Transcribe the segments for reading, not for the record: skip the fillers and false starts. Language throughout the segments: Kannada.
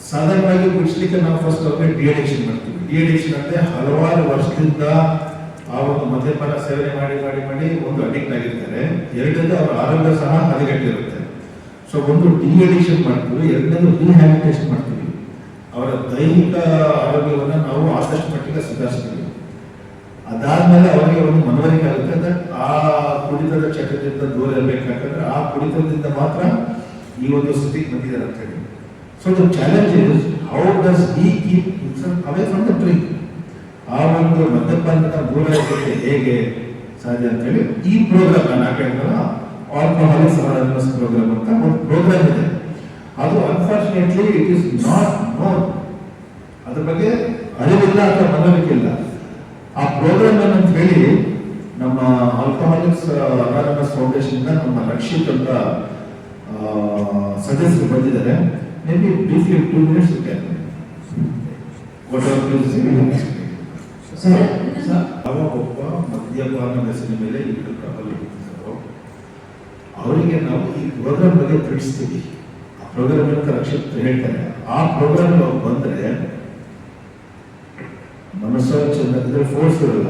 ಸಾಧಾರಣವಾಗಿ ಬಿಡಿಸ್ಲಿಕ್ಕೆ ನಾವು ಫಸ್ಟ್ ಅವ್ರಿಗೆ ಡಿಅಡಿಕ್ಷನ್ ಮಾಡ್ತೀವಿ. ಡಿಅಡಿಕ್ಷನ್ ಅಂದ್ರೆ ಹಲವಾರು ವರ್ಷದಿಂದ ಆ ಒಂದು ಮದ್ಯಪಾನ ಸೇವನೆ ಮಾಡಿ ಮಾಡಿ ಮಾಡಿ ಒಂದು ಅಡಿಕ್ಟ್ ಆಗಿರ್ತಾರೆ. ಎರಡನೇದು ಅವರ ಆರೋಗ್ಯ ಸಹ ಹದಗೆಟ್ಟಿರುತ್ತೆ. ಸೊ ಒಂದು ಡಿಅಡಿಕ್ಷನ್ ಮಾಡ್ತೀವಿ, ಎರಡನೇದು ರಿಹ್ಯಾಬಿಲಿಟೇಷನ್ ಮಾಡ್ತೀವಿ. ಅವರ ದೈಹಿಕ ಆರೋಗ್ಯವನ್ನು ನಾವು ಆದಷ್ಟು ಮಟ್ಟಿಗೆ ಸುಧಾರಿಸ್ತೀವಿ. ಅದಾದ್ಮೇಲೆ ಅವರಿಗೆ ಒಂದು ಮನವರಿಕೆ ಆಗುತ್ತೆ ಅಂದ್ರೆ ಆ ಕುಡಿತದ ಚಟದಿಂದ ದೂರ ಇರಬೇಕಾದ್ರೆ ಆ ಕುಡಿತದಿಂದ ಮಾತ್ರ ಈ ಒಂದು ಸ್ಥಿತಿಗೆ ಬಂದಿದ್ದಾರೆ ಅಂತ ಹೇಳಿ. So the challenge is how does he keep himself away from the drink. ಆ ಒಂದು ಮದ್ಯಪಾನದ ದೂರ ಇರೋದಕ್ಕೆ ಹೇಗೆ ಸಾಧ್ಯ ಅಂತ ಹೇಳಿ ಈ ಪ್ರೋಗ್ರಾಮ್ ನಾನು ಹೇಳಿದ್ನಲ್ಲ, ಆಲ್ಕೋಹಾಲಿಕ್ಸ್ ಅನಾನಿಮಸ್ ಪ್ರೋಗ್ರಾಮ್ ಅಂತ ಒಂದು ಪ್ರೋಗ್ರಾಮ್ ಇದೆ. ಅದು unfortunately it is not non. ಅದ್ರ ಬಗ್ಗೆ ಅರಿವಿಲ್ಲ ಅಥವಾ ಮನವರಿಕೆ ಇಲ್ಲ. ಆ ಪ್ರೋಗ್ರಾಮ್ ಅಂತ ಹೇಳಿ ನಮ್ಮ ಆಲ್ಕೋಹಾಲಿಕ್ಸ್ ಅನಾನಿಮಸ್ ಫೌಂಡೇಶನ್ ನಮ್ಮ ರಕ್ಷಿತ್ ಅಂತ ಸದಸ್ಯರು ಬಂದಿದ್ದಾರೆ. ಮೇ ಬಿ ಬ್ರೀಫ್ಲಿ 2 minutes ಒಬ್ಬ ಮದ್ಯಪಾನ ವ್ಯಸನ ಮೇಲೆ ಇಟ್ಟು ಪ್ರಬಲರು ಅವರಿಗೆ ನಾವು ಈ ಪ್ರೋಗ್ರಾಮ್ ಬಗ್ಗೆ ತಿಳಿಸ್ತೀವಿ. ಆ ಪ್ರೋಗ್ರಾಮ್ ಅಂತ ರಕ್ಷಿತ್ ಹೇಳ್ತಾರೆ. ಆ ಪ್ರೋಗ್ರಾಮ್ ಬಂದ್ರೆ ಮನಸ್ಸು ಚಂದ ಫೋರ್ಸ್ ಇರಲ್ಲ.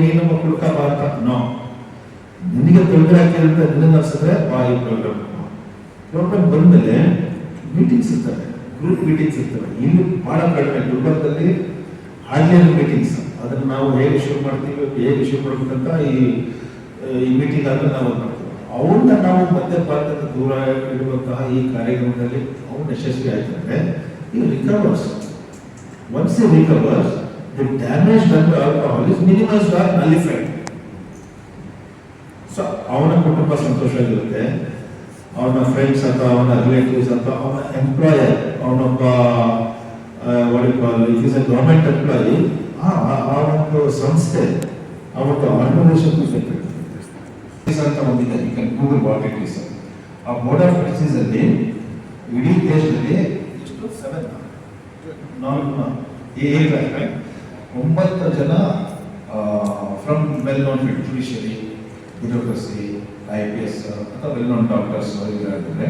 ನೀನು ಕುಡುಕ ಅಂತ ನೋ, ನಿನಗೆ ತೊಂದರೆ ಆಗ್ತಿದೆ ಅಂತ ನಿನ್ನ ಅನ್ಸಿದ್ರೆ ಬಾ ಈ ಪ್ರೋಗ್ರಾಮ್ ಬಂದ್ಮೇಲೆ ಮೀಟಿಂಗ್ಸ್ ಇರ್ತವೆ, ಗ್ರೂಪ್ ಮೀಟಿಂಗ್ಸ್ ಇರ್ತವೆ. ಇಲ್ಲಿ ಬಹಳ ಕಡಿಮೆ, ಗುಲ್ಬರ್ಗದಲ್ಲಿ ಹಾರ್ಡ್ಲಿ ಮೀಟಿಂಗ್ಸ್. ಅದನ್ನು ನಾವು ಹೇಗೆ ಶುರು ಮಾಡ್ತೀವಿ, ಹೇಗೆ ಶುರು ಮಾಡ್ಬೇಕಂತ ಈ ಮೀಟಿಂಗ್ ಆದ್ರೆ ನಾವು ಮಾಡ್ತೀವಿ. ಅವನ್ನ ನಾವು ಮದ್ಯಪಾನದಿಂದ ದೂರ ಇಡುವಂತಹ ಈ ಕಾರ್ಯಕ್ರಮದಲ್ಲಿ ಅವ್ನು ಯಶಸ್ವಿ ಆಯ್ತಂದ್ರೆ ಈ ರಿಕವರ್ಸ್. ಒನ್ಸ್ ಈ ರಿಕವರ್ಸ್, the damage done by alcohol is minimized or nullified. So ಅವನ ಕುಟುಂಬ ಸಂತೋಷವಾಗಿರುತ್ತೆ, ಅವನ ಫ್ರೆಂಡ್ಸ್ ಅಥವಾ ಅವನ ರಿಲೇಟಿವ್ಸ್ ಅಥವಾ ಅವನ ಎಂಪ್ಲಾಯರ್, ಅವನೊಬ್ಬ it is a government employee, ಆ ಒಂದು ಸಂಸ್ಥೆ, ಆ ಒಂದು ಆರ್ಗನೈಸೇಷನ್ ಅಂತ ಒಂದಿದೆ. You can Google what it is. ಆ ಬೋರ್ಡ್ ಆಫ್ ಟ್ರಸ್ಟೀಸ್ ಅಲ್ಲಿ ಇಡೀ ದೇಶದಲ್ಲಿ ಎಷ್ಟು 9 ಜನ from well known judiciary, bureaucracy, IPS ಅಥವಾ ವೆಲ್ ನೋನ್ ಡಾಕ್ಟರ್ಸ್ ಇದ್ದಾರೆ.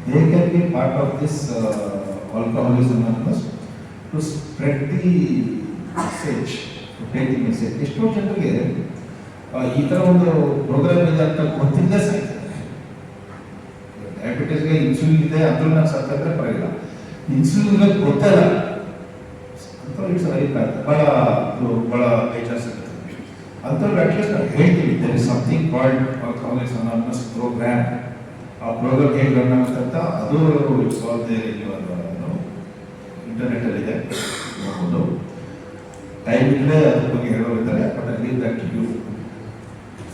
They can be part of this alcoholism anonymous to spread the message, to take the message. ಎಷ್ಟೋ ಜನರಿಗೆ ಈ ಥರ ಒಂದು ಪ್ರೋಗ್ರಾಮ್ ಇದೆ ಅಂತ ಗೊತ್ತಿಲ್ಲದೆ ಸಾಯ್ತಾರೆ. ಡಯಾಬಿಟಿಸ್ಗೆ ಇನ್ಸುಲಿನ್ ಇದೆ ಅಂದ್ರೂ ನಾನು ಸತ್ತಂದ್ರೆ ಪರವಾಗಿಲ್ಲ, ಇನ್ಸುಲಿನ್ ಗೊತ್ತಲ್ಲ ಬಹಳ ವೈಚಾರ ಅಂಥವ್ರಿಗೆ ಅಟ್ಲೀಸ್ಟ್ ನಾವು ಹೇಳ್ತೀವಿ there is something called alcoholics anonymous program. ಆ ಪ್ರೋಗ್ರಾಮ್ ಹೇಗೆ ರನ್ ಆಗುತ್ತೆ ಅಂತ ಅದು ಇಟ್ಸ್ ಆಲ್ ದೇರ್ ಇಂಟರ್ನೆಟ್ಟಲ್ಲಿದೆ, ನೋಡ್ಬೋದು. ಟೈಮ್ ಇಲ್ಲದೆ ಅದ್ರ ಬಗ್ಗೆ ಹೇಳೋರಿದ್ದಾರೆ, but I leave that to you.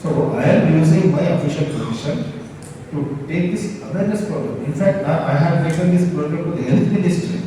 So I am using my official position to take this awareness program. In fact I have taken this program to the health ministry.